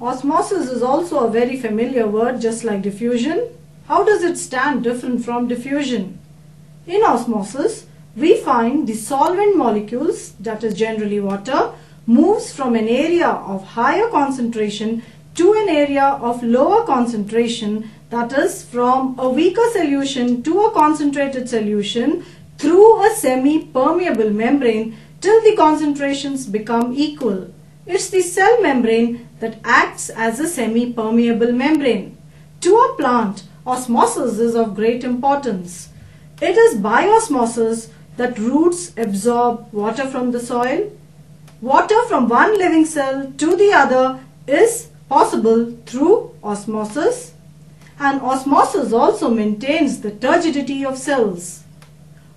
Osmosis is also a very familiar word, just like diffusion. How does it stand different from diffusion? In osmosis, we find the solvent molecules, that is generally water, moves from an area of higher concentration to an area of lower concentration, that is from a weaker solution to a concentrated solution through a semi-permeable membrane till the concentrations become equal. It's the cell membrane that acts as a semi-permeable membrane. To a plant, osmosis is of great importance. It is by osmosis that roots absorb water from the soil. Water from one living cell to the other is possible through osmosis, and osmosis also maintains the turgidity of cells.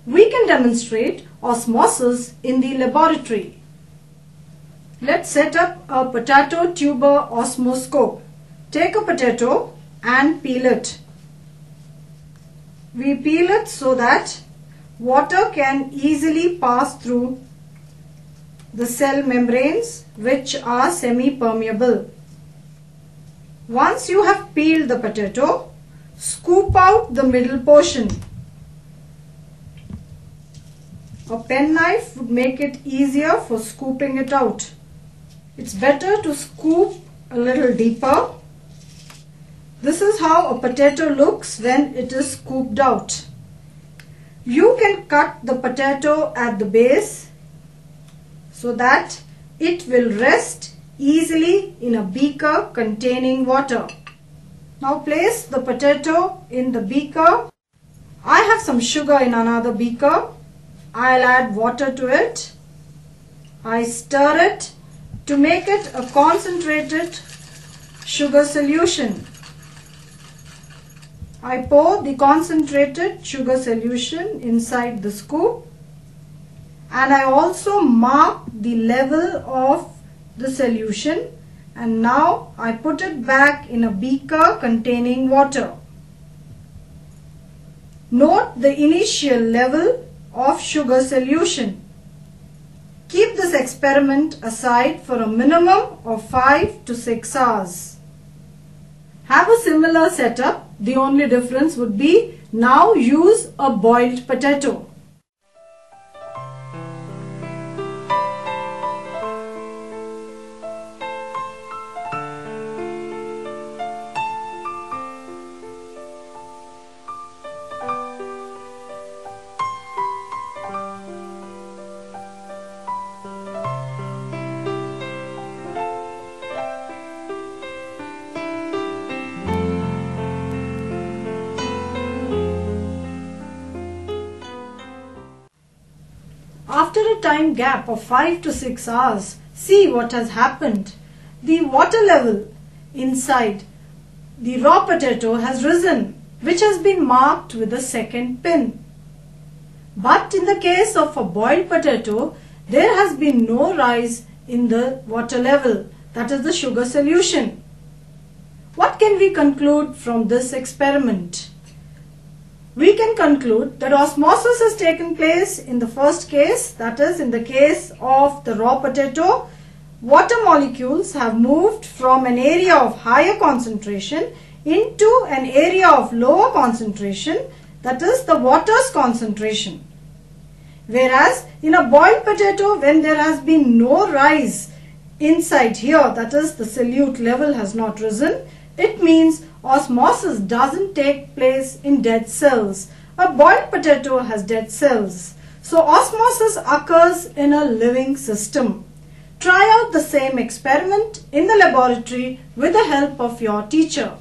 We can demonstrate osmosis in the laboratory. Let's set up a potato tuber osmoscope. Take a potato and peel it. We peel it so that water can easily pass through the cell membranes, which are semi-permeable. Once you have peeled the potato, scoop out the middle portion. A penknife would make it easier for scooping it out. It's better to scoop a little deeper. This is how a potato looks when it is scooped out. You can cut the potato at the base so that it will rest easily in a beaker containing water. Now place the potato in the beaker. I have some sugar in another beaker. I'll add water to it. I stir it to make it a concentrated sugar solution. I pour the concentrated sugar solution inside the scoop, and I also mark the level of the solution, and now I put it back in a beaker containing water. Note the initial level of sugar solution. Keep this experiment aside for a minimum of 5 to 6 hours. Have a similar setup. The only difference would be now use a boiled potato. After a time gap of 5 to 6 hours, see what has happened. The water level inside the raw potato has risen, which has been marked with a second pin. But in the case of a boiled potato, there has been no rise in the water level, that is the sugar solution. What can we conclude from this experiment? We can conclude that osmosis has taken place in the first case, that is in the case of the raw potato. Water molecules have moved from an area of higher concentration into an area of lower concentration, that is the water's concentration. Whereas in a boiled potato, when there has been no rise inside here, that is the solute level has not risen, it means osmosis doesn't take place in dead cells. A boiled potato has dead cells. So osmosis occurs in a living system. Try out the same experiment in the laboratory with the help of your teacher.